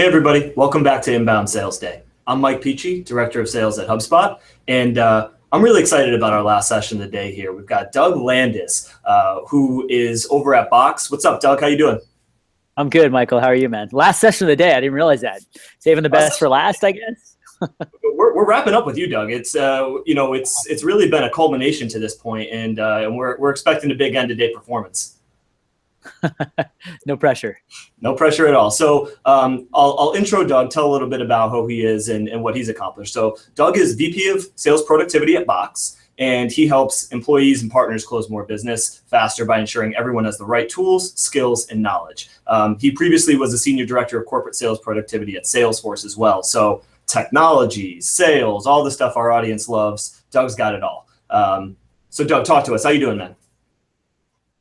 Hey everybody, welcome back to Inbound Sales Day. I'm Mike Peachy, Director of Sales at HubSpot, and I'm really excited about our last session of the day here. We've got Doug Landis, who is over at Box. What's up, Doug? How you doing? I'm good, Michael. How are you, man? Last session of the day. I didn't realize that. Saving the best for last, I guess. We're wrapping up with you, Doug. It's really been a culmination to this point, and we're expecting a big end of day performance. No pressure. No pressure at all. So I'll intro Doug, tell a little bit about who he is and what he's accomplished. So Doug is VP of Sales Productivity at Box, and he helps employees and partners close more business faster by ensuring everyone has the right tools, skills, and knowledge. He previously was the Senior Director of Corporate Sales Productivity at Salesforce as well. So technology, sales, all the stuff our audience loves, Doug's got it all. So Doug, talk to us. How you doing, man?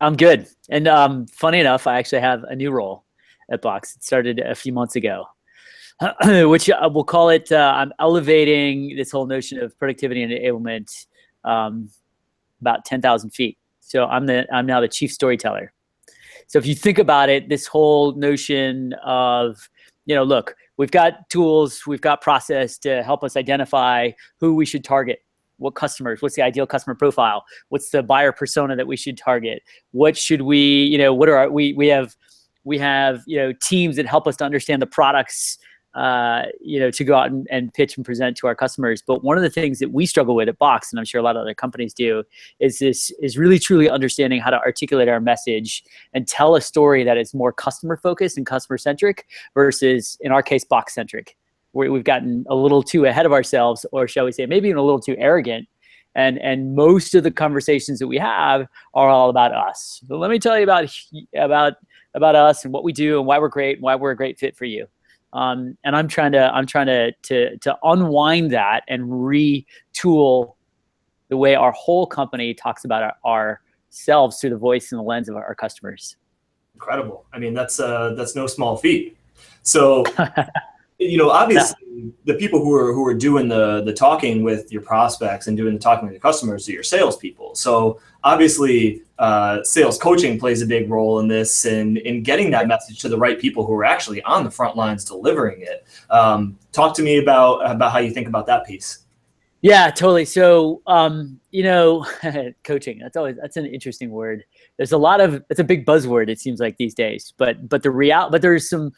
I'm good. And funny enough, I actually have a new role at Box. It started a few months ago, which we'll call it, I'm elevating this whole notion of productivity and enablement about 10,000 feet. So I'm now the chief storyteller. So if you think about it, this whole notion of, look, we've got tools, we've got process to help us identify who we should target. What customers, what's the ideal customer profile? What's the buyer persona that we should target? What should we have teams that help us to understand the products, to go out and pitch and present to our customers. But one of the things that we struggle with at Box, and I'm sure a lot of other companies do, is really truly understanding how to articulate our message and tell a story that is more customer focused and customer centric versus, in our case, Box centric. We've gotten a little too ahead of ourselves, or shall we say, maybe even a little too arrogant. And most of the conversations that we have are all about us. So let me tell you about us and what we do and why we're great and why we're a great fit for you. And I'm trying to unwind that and retool the way our whole company talks about ourselves through the voice and the lens of our customers. Incredible. I mean, that's no small feat. So. Obviously, the people who are doing the talking with your prospects and doing the talking with your customers are your salespeople. So obviously, sales coaching plays a big role in this and in getting that message to the right people who are actually on the front lines delivering it. Talk to me about how you think about that piece. Yeah, totally. So, coaching, that's an interesting word. It's a big buzzword, it seems like these days, but there's some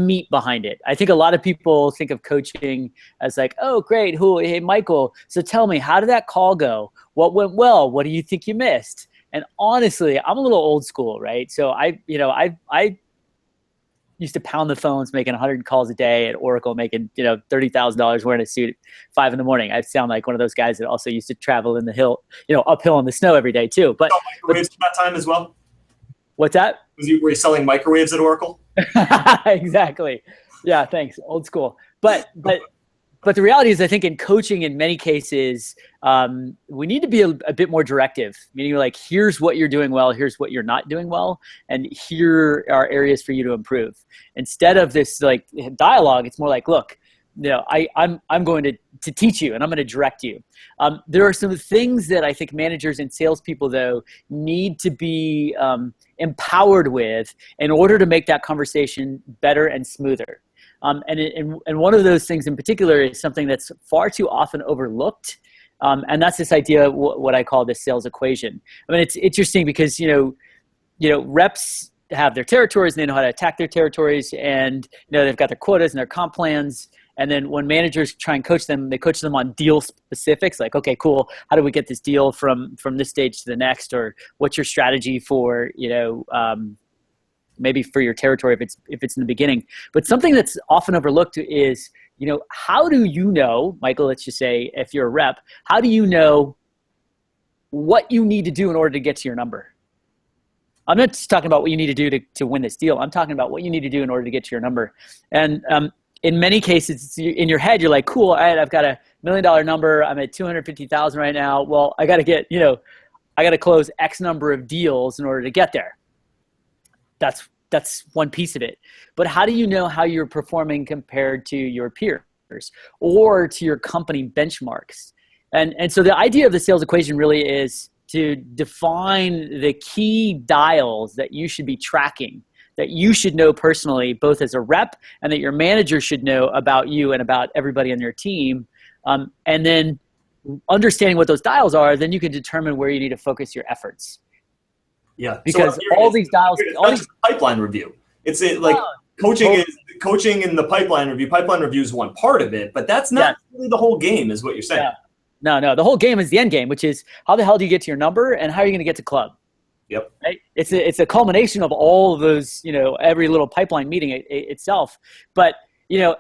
meat behind it. I think a lot of people think of coaching as like, oh, great. Hey, Michael. So tell me, how did that call go? What went well? What do you think you missed? And honestly, I'm a little old school, right? So I used to pound the phones, making 100 calls a day at Oracle, making $30,000 wearing a suit at 5 a.m. I sound like one of those guys that also used to travel in the uphill in the snow every day too. But microwaves at that time as well. What's that? Were you selling microwaves at Oracle? Exactly. Yeah, thanks. Old school. But the reality is, I think in coaching, in many cases, we need to be a bit more directive, meaning like, here's what you're doing well, here's what you're not doing well, and here are areas for you to improve. Instead of this like dialogue, it's more like, look, I'm going to teach you and I'm going to direct you. There are some things that I think managers and salespeople, though, need to be empowered with in order to make that conversation better and smoother. And one of those things in particular is something that's far too often overlooked. And that's this idea of what I call the sales equation. I mean, it's interesting because, reps have their territories and they know how to attack their territories, and, they've got their quotas and their comp plans. And then when managers try and coach them, they coach them on deal specifics, like, okay, cool. How do we get this deal from this stage to the next? Or what's your strategy for, maybe for your territory if it's in the beginning. But something that's often overlooked is, how do you know, Michael, let's just say if you're a rep, how do you know what you need to do in order to get to your number? I'm not just talking about what you need to do to win this deal. I'm talking about what you need to do in order to get to your number. And in many cases, in your head, you're like, cool, all right, I've got $1 million number. I'm at 250,000 right now. Well, I got to close X number of deals in order to get there. That's one piece of it. But how do you know how you're performing compared to your peers or to your company benchmarks? And so the idea of the sales equation really is to define the key dials that you should be tracking that you should know personally, both as a rep and that your manager should know about you and about everybody on your team. And then understanding what those dials are, then you can determine where you need to focus your efforts. Yeah. Because all these dials, all these pipeline review. It's like coaching in the pipeline review. Pipeline review is one part of it, but that's not really the whole game, is what you're saying. Yeah. No. The whole game is the end game, which is how the hell do you get to your number and how are you going to get to club? Yep. Right? It's a culmination of all of those, every little pipeline meeting itself. But,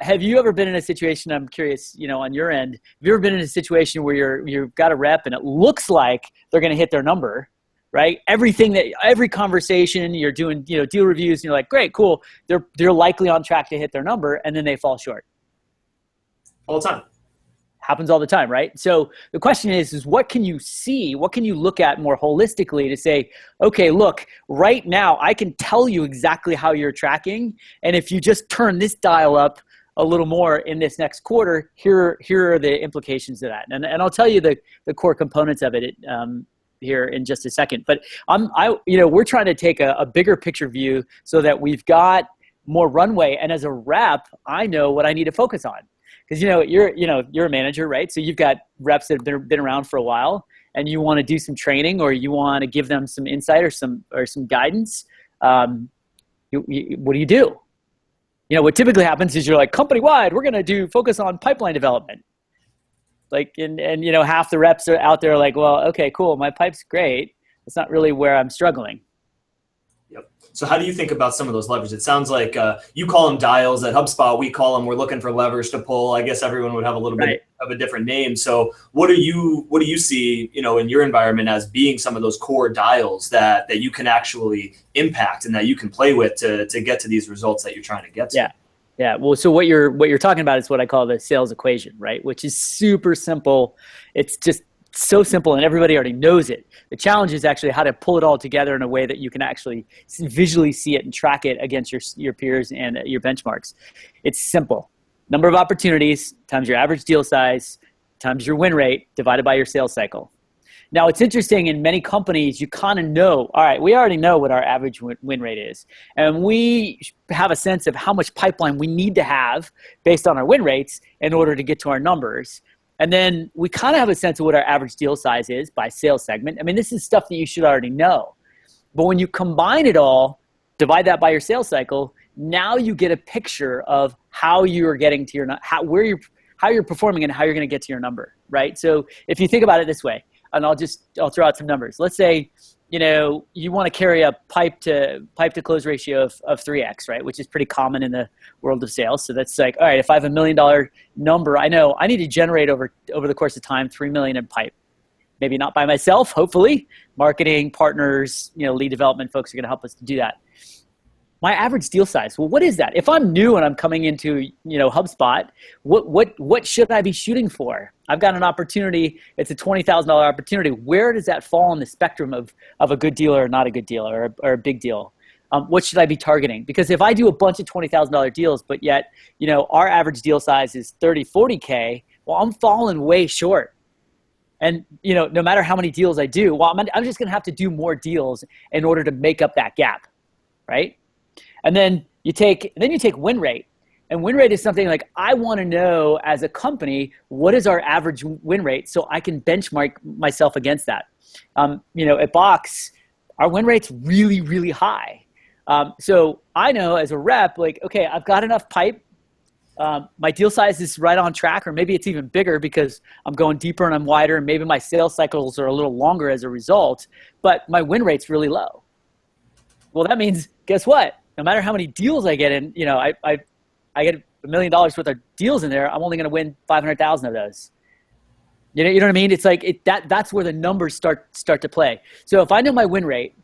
have you ever been in a situation, I'm curious, on your end, have you ever been in a situation where you've got a rep and it looks like they're going to hit their number, right? Every conversation you're doing, deal reviews, and you're like, great, cool. They're likely on track to hit their number, and then they fall short. All the time. Happens all the time, right? So the question is what can you see? What can you look at more holistically to say, okay, look, right now I can tell you exactly how you're tracking. And if you just turn this dial up a little more in this next quarter, here are the implications of that. And I'll tell you the core components of it here in just a second. But we're trying to take a bigger picture view so that we've got more runway. And as a rep, I know what I need to focus on. Because you're a manager, right? So you've got reps that have been around for a while, and you want to do some training, or you want to give them some insight or some guidance. What do you do? What typically happens is you're like, company wide, we're going to focus on pipeline development. Like, and half the reps are out there like, well, okay, cool, my pipe's great. It's not really where I'm struggling. Yep. So how do you think about some of those levers? It sounds like you call them dials. At HubSpot, we call them, we're looking for levers to pull. I guess everyone would have a little bit of a different name. So what do you see, in your environment as being some of those core dials that you can actually impact and that you can play with to get to these results that you're trying to get to? Yeah. Yeah. Well, so what you're talking about is what I call the sales equation, right? Which is super simple. It's just so simple and everybody already knows it. The challenge is actually how to pull it all together in a way that you can actually visually see it and track it against your peers and your benchmarks. It's simple. Number of opportunities times your average deal size times your win rate divided by your sales cycle. Now, it's interesting, in many companies, you kind of know, all right, we already know what our average win rate is. And we have a sense of how much pipeline we need to have based on our win rates in order to get to our numbers. And then we kind of have a sense of what our average deal size is by sales segment. I mean, this is stuff that you should already know. But when you combine it all, divide that by your sales cycle, now you get a picture of how you are getting to your how you're performing and how you're going to get to your number, right? So if you think about it this way, and I'll throw out some numbers. Let's say, you want to carry a pipe to close ratio of 3x, right? Which is pretty common in the world of sales. So that's like, all right, if I have $1 million number, I know I need to generate over the course of time, 3 million in pipe. Maybe not by myself, hopefully. Marketing, partners, lead development folks are going to help us to do that. My average deal size, well, what is that? If I'm new and I'm coming into, HubSpot, what should I be shooting for? I've got an opportunity. It's a $20,000 opportunity. Where does that fall on the spectrum of a good deal or not a good deal or a big deal? What should I be targeting? Because if I do a bunch of $20,000 deals, but yet, our average deal size is 30, 40K, well, I'm falling way short. And, no matter how many deals I do, well, I'm just going to have to do more deals in order to make up that gap, right? And then you take win rate. And win rate is something like, I want to know as a company, what is our average win rate so I can benchmark myself against that. At Box, our win rate's really, really high. So I know as a rep, like, okay, I've got enough pipe. My deal size is right on track, or maybe it's even bigger because I'm going deeper and I'm wider, and maybe my sales cycles are a little longer as a result, but my win rate's really low. Well, that means, guess what? No matter how many deals I get in, I get $1 million worth of deals in there, I'm only going to win 500,000 of those. You know what I mean? It's like that's where the numbers start to play. So if I know my win rate,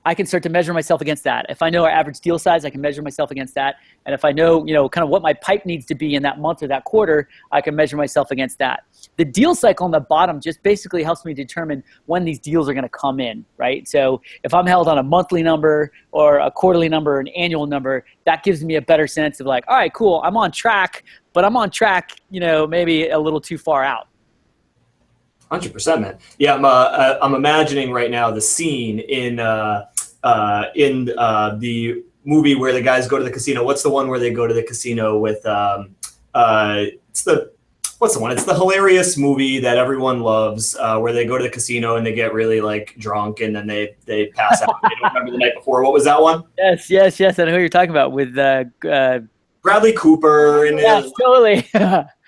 I can start to measure myself against that. If I know our average deal size, I can measure myself against that. And if I know, kind of what my pipe needs to be in that month or that quarter, I can measure myself against that. The deal cycle on the bottom just basically helps me determine when these deals are going to come in, right? So if I'm held on a monthly number or a quarterly number or an annual number, that gives me a better sense of like, all right, cool, I'm on track, but I'm on track, maybe a little too far out. 100%, man. Yeah, I'm imagining right now the scene in the movie where the guys go to the casino. What's the one where they go to the casino with what's the one? It's the hilarious movie that everyone loves, where they go to the casino and they get really like drunk and then they pass out. They don't remember the night before. What was that one? Yes. I know who you're talking about with Bradley Cooper and yes, totally.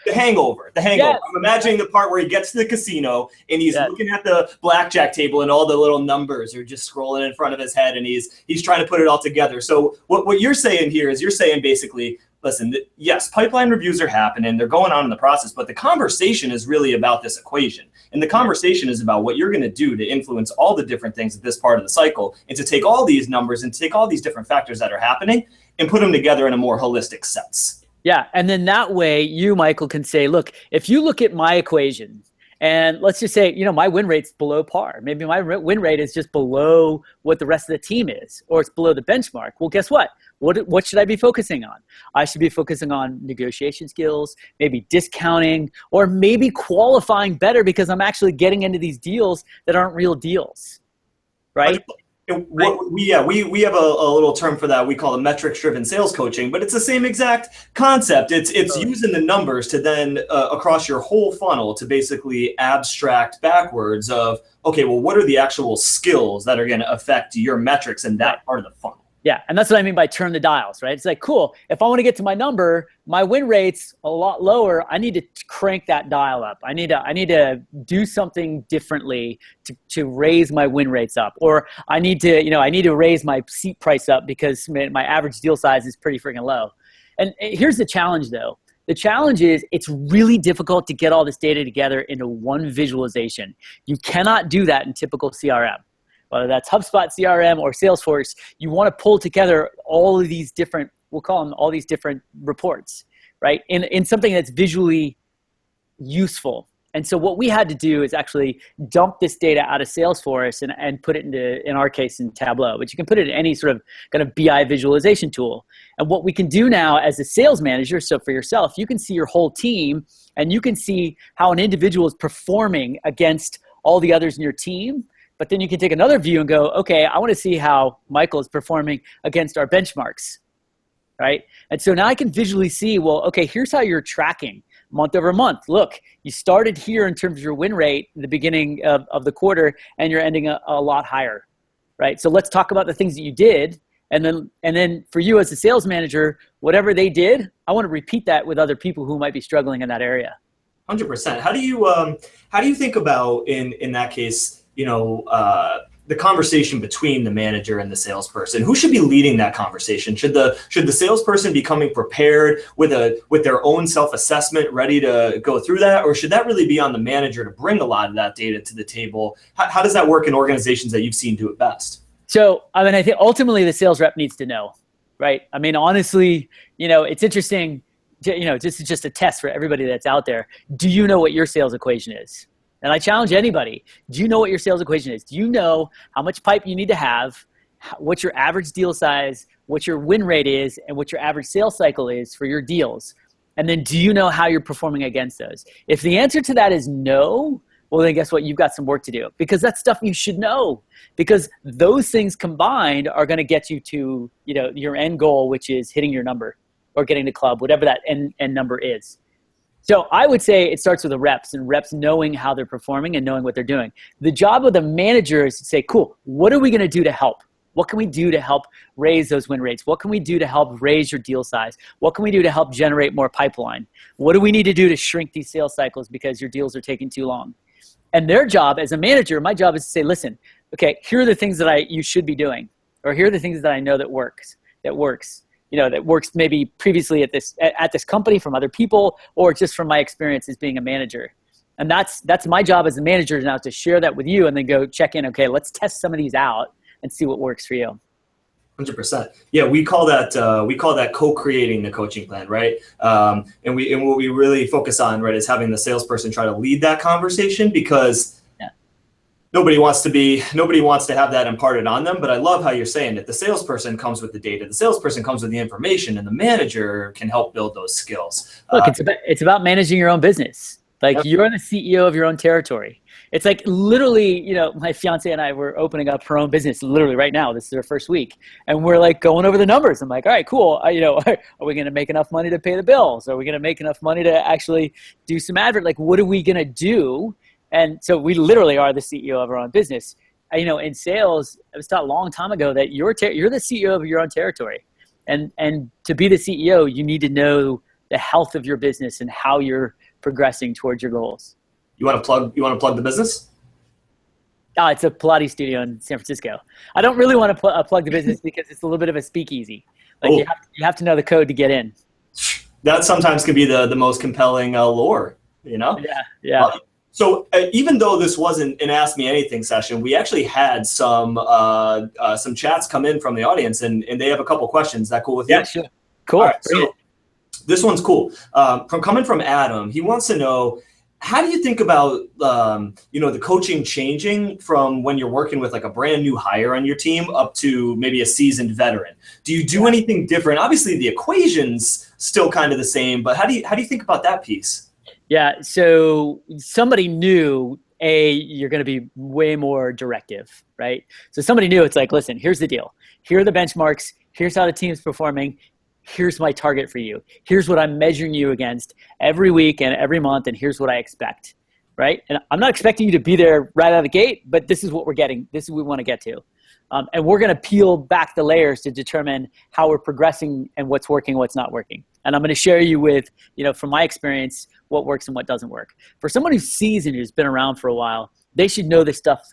The Hangover. Yes. I'm imagining the part where he gets to the casino and he's looking at the blackjack table and all the little numbers are just scrolling in front of his head and he's trying to put it all together. So what you're saying here is you're saying basically, listen, yes, pipeline reviews are happening. They're going on in the process, but the conversation is really about this equation. And the conversation is about what you're going to do to influence all the different things at this part of the cycle and to take all these numbers and take all these different factors that are happening and put them together in a more holistic sense. Yeah. And then that way you, Michael, can say, look, if you look at my equation and let's just say, my win rate's below par. Maybe my win rate is just below what the rest of the team is, or it's below the benchmark. Well, guess what? What should I be focusing on? I should be focusing on negotiation skills, maybe discounting, or maybe qualifying better because I'm actually getting into these deals that aren't real deals, right? We have a little term for that. We call it metrics-driven sales coaching, but it's the same exact concept. It's using the numbers to then across your whole funnel to basically abstract backwards of, okay, well, what are the actual skills that are going to affect your metrics in that part of the funnel? Yeah, and that's what I mean by turn the dials, right? It's like, cool, if I want to get to my number, my win rate's a lot lower. I need to crank that dial up. I need to do something differently to raise my win rates up. Or I need to raise my seat price up because my average deal size is pretty freaking low. And here's the challenge though. The challenge is it's really difficult to get all this data together into one visualization. You cannot do that in typical CRM. Whether that's HubSpot CRM or Salesforce, you want to pull together all of these different, we'll call them all these different reports, right? In something that's visually useful. And so what we had to do is actually dump this data out of Salesforce and put it into, in our case, in Tableau, but you can put it in any sort of kind of BI visualization tool. And what we can do now as a sales manager, so for yourself, you can see your whole team and you can see how an individual is performing against all the others in your team. But then you can take another view and go, okay, I want to see how Michael is performing against our benchmarks, right? And so now I can visually see, well, okay, here's how you're tracking month over month. Look, you started here in terms of your win rate in the beginning of the quarter, and you're ending a lot higher, right? So let's talk about the things that you did. And then for you as a sales manager, whatever they did, I want to repeat that with other people who might be struggling in that area. 100%. How do you think about in that case, the conversation between the manager and the salesperson? Who should be leading that conversation? Should the salesperson be coming prepared with their own self-assessment, ready to go through that? Or should that really be on the manager to bring a lot of that data to the table? How does that work in organizations that you've seen do it best? So, I think ultimately the sales rep needs to know, right? Honestly, it's interesting, this is just a test for everybody that's out there. Do you know what your sales equation is? And I challenge anybody, do you know what your sales equation is? Do you know how much pipe you need to have, what your average deal size, what your win rate is, and what your average sales cycle is for your deals? And then do you know how you're performing against those? If the answer to that is no, well, then guess what? You've got some work to do, because that's stuff you should know, because those things combined are going to get you to, your end goal, which is hitting your number or getting to club, whatever that end number is. So I would say it starts with the reps, and reps knowing how they're performing and knowing what they're doing. The job of the manager is to say, cool, what are we going to do to help? What can we do to help raise those win rates? What can we do to help raise your deal size? What can we do to help generate more pipeline? What do we need to do to shrink these sales cycles because your deals are taking too long? And their job as a manager, my job is to say, listen, okay, here are the things that you should be doing, or here are the things that I know that works. That works maybe previously at this company from other people, or just from my experience as being a manager. And that's my job as a manager now, to share that with you and then go check in. Okay, let's test some of these out and see what works for you. 100%. Yeah, we call that co-creating the coaching plan, right? And what we really focus on, right, is having the salesperson try to lead that conversation, because nobody wants to have that imparted on them. But I love how you're saying that the salesperson comes with the data, the salesperson comes with the information, and the manager can help build those skills. Look, it's about managing your own business. Like, you're the CEO of your own territory. It's like literally, my fiance and I were opening up her own business literally right now. This is her first week. And we're like going over the numbers. I'm like, all right, cool. Are we going to make enough money to pay the bills? Are we going to make enough money to actually do some advert? Like, what are we going to do? And so we literally are the CEO of our own business. In sales, I was taught a long time ago that you're the CEO of your own territory. And to be the CEO, you need to know the health of your business and how you're progressing towards your goals. You want to plug the business? It's a Pilates studio in San Francisco. I don't really want to plug the business because it's a little bit of a speakeasy. Like you have to know the code to get in. That sometimes can be the most compelling lure, Yeah. So even though this wasn't an Ask Me Anything session, we actually had some chats come in from the audience, and they have a couple questions. Is that cool with you? Yeah, sure. Cool. All right, so this one's cool. Coming from Adam, he wants to know, how do you think about the coaching changing from when you're working with like a brand new hire on your team up to maybe a seasoned veteran? Do you do anything different? Obviously, the equation's still kind of the same, but how do you think about that piece? Yeah, so somebody new, you're going to be way more directive, right? So somebody new, it's like, listen, here's the deal. Here are the benchmarks. Here's how the team's performing. Here's my target for you. Here's what I'm measuring you against every week and every month, and here's what I expect, right? And I'm not expecting you to be there right out of the gate, but this is what we're getting. This is what we want to get to. And we're going to peel back the layers to determine how we're progressing and what's working, what's not working. And I'm going to share you with, from my experience, what works and what doesn't work. For someone who's seasoned, who's been around for a while, they should know this stuff,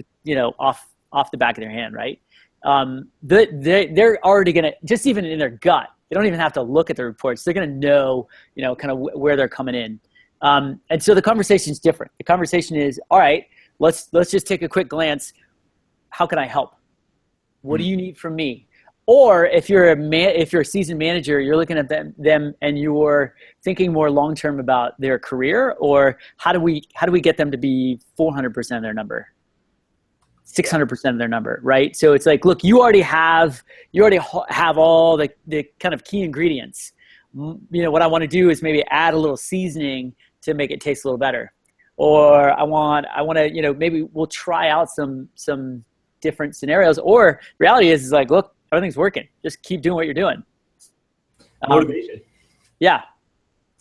off the back of their hand, right? They're already going to, just even in their gut, they don't even have to look at the reports. They're going to know, kind of where they're coming in. And so the conversation is different. The conversation is, all right, let's just take a quick glance. How can I help? What do you need from me? Or if you're a seasoned manager, you're looking at them and you're thinking more long term about their career, or how do we get them to be 400% of their number, 600% of their number, right? So it's like, look, you already have all the kind of key ingredients. What I want to do is maybe add a little seasoning to make it taste a little better, or I want to maybe we'll try out some different scenarios. Or reality is like, look, everything's working. Just keep doing what you're doing. Motivation. Yeah.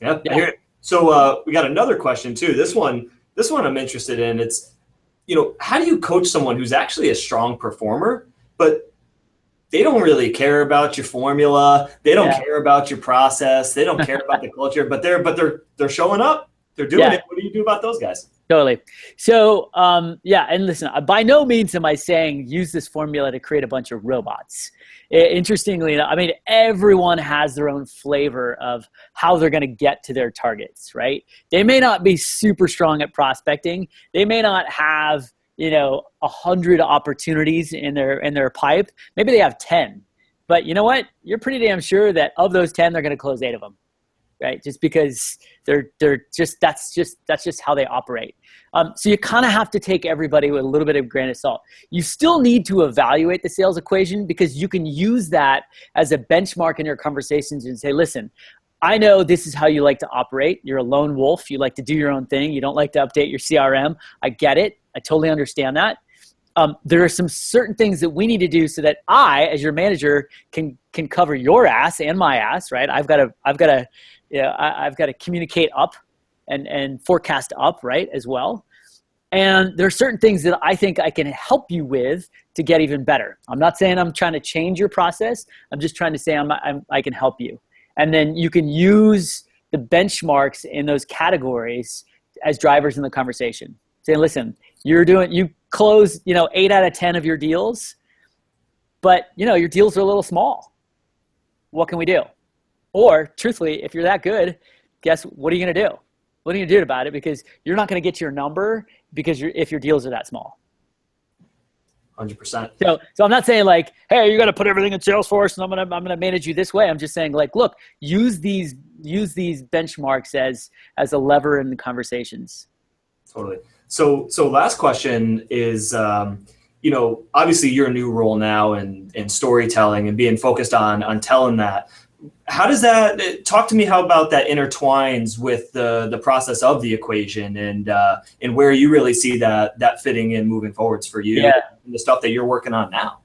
I hear it. So we got another question too. This one I'm interested in. It's, how do you coach someone who's actually a strong performer, but they don't really care about your formula. They don't care about your process. They don't care about the culture, but they're showing up. They're doing it. What do you do about those guys? Totally. So, and listen, by no means am I saying use this formula to create a bunch of robots. Interestingly enough, everyone has their own flavor of how they're going to get to their targets, right? They may not be super strong at prospecting. They may not have, 100 opportunities in their pipe. Maybe they have 10. But you know what? You're pretty damn sure that of those 10, they're going to close 8 of them. Right? Just because that's just how they operate. So you kind of have to take everybody with a little bit of grain of salt. You still need to evaluate the sales equation, because you can use that as a benchmark in your conversations and say, listen, I know this is how you like to operate. You're a lone wolf. You like to do your own thing. You don't like to update your CRM. I get it. I totally understand that. There are some certain things that we need to do so that I, as your manager, can cover your ass and my ass, right? I've got to communicate up and forecast up, right, as well. And there are certain things that I think I can help you with to get even better. I'm not saying I'm trying to change your process. I'm just trying to say I can help you. And then you can use the benchmarks in those categories as drivers in the conversation. Saying, listen, you close, 8 out of 10 of your deals, but your deals are a little small. What can we do? Or truthfully, if you're that good, guess what are you going to do? What are you going to do about it? Because you're not going to get to your number if your deals are that small. 100%. So I'm not saying like, hey, you're going to put everything in Salesforce and I'm going to manage you this way. I'm just saying like, look, use these benchmarks as a lever in the conversations. Totally. So last question is, obviously you're a new role now in storytelling and being focused on telling that. How does that talk to me? How about that intertwines with the process of the equation and where you really see that fitting in moving forwards for you and the stuff that you're working on now?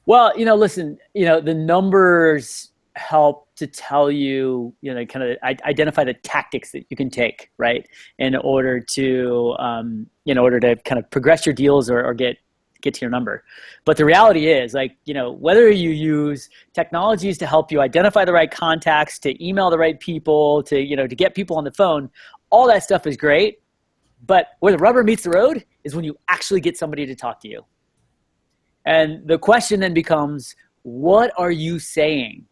Well, listen, the numbers help to tell you, kind of identify the tactics that you can take, right, in order to kind of progress your deals or get to your number. But the reality is, whether you use technologies to help you identify the right contacts, to email the right people, to get people on the phone, all that stuff is great. But where the rubber meets the road is when you actually get somebody to talk to you. And the question then becomes, what are you saying?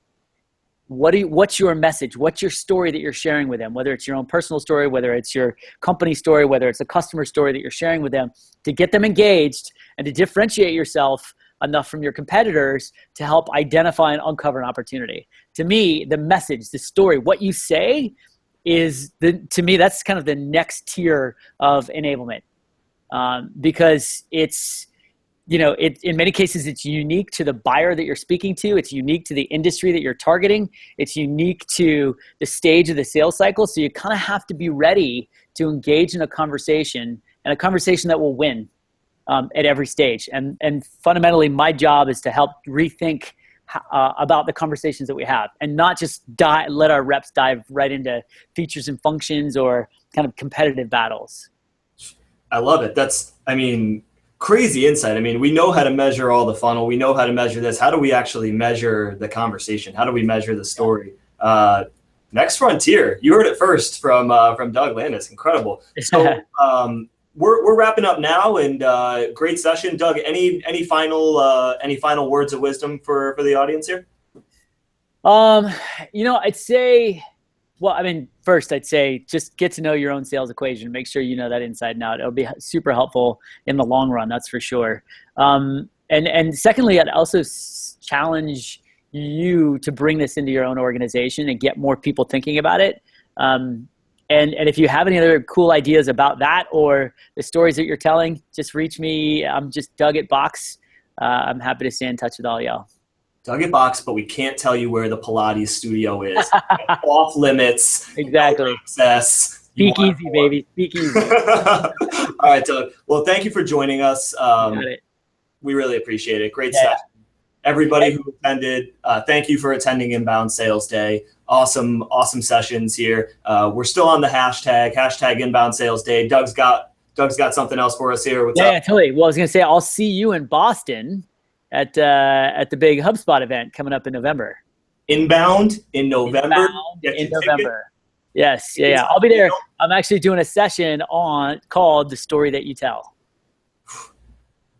What's your message? What's your story that you're sharing with them? Whether it's your own personal story, whether it's your company story, whether it's a customer story that you're sharing with them, to get them engaged and to differentiate yourself enough from your competitors to help identify and uncover an opportunity. To me, the message, the story, what you say to me, that's kind of the next tier of enablement, because it's, in many cases, it's unique to the buyer that you're speaking to. It's unique to the industry that you're targeting. It's unique to the stage of the sales cycle. So you kind of have to be ready to engage in a conversation, and a conversation that will win at every stage. And fundamentally, my job is to help rethink about the conversations that we have, and not just let our reps dive right into features and functions or kind of competitive battles. I love it. Crazy insight. We know how to measure all the funnel. We know how to measure this. How do we actually measure the conversation? How do we measure the story? Next frontier. You heard it first from Doug Landis. Incredible. So we're wrapping up now, and great session. Doug, any final words of wisdom for the audience here? I'd say, first I'd say just get to know your own sales equation. Make sure you know that inside and out. It'll be super helpful in the long run, that's for sure. And secondly, I'd also challenge you to bring this into your own organization and get more people thinking about it. And if you have any other cool ideas about that or the stories that you're telling, just reach me. I'm just Doug at Box. I'm happy to stay in touch with all y'all. Doug at Box, but we can't tell you where the Pilates studio is. Off limits. Exactly. No access. Speak easy, baby. Speak easy. All right, Doug. Well, thank you for joining us. We really appreciate it. Great session. Everybody who attended, thank you for attending Inbound Sales Day. Awesome sessions here. We're still on the hashtag Inbound Sales Day. Doug's got something else for us here. What's up? Totally. Well, I was going to say, I'll see you in Boston at the big HubSpot event coming up in November. Inbound in November. In November. Yes. Yeah. I'll be there. I'm actually doing a session called The Story That You Tell.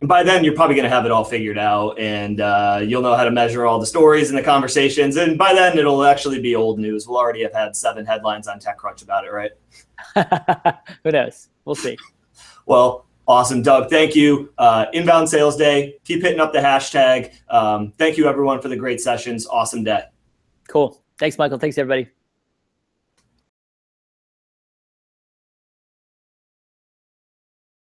And by then, you're probably going to have it all figured out, and you'll know how to measure all the stories and the conversations. And by then, it'll actually be old news. We'll already have had 7 headlines on TechCrunch about it, right? Who knows? We'll see. Well, awesome, Doug. Thank you. Inbound Sales Day. Keep hitting up the hashtag. Thank you, everyone, for the great sessions. Awesome day. Cool. Thanks, Michael. Thanks, everybody.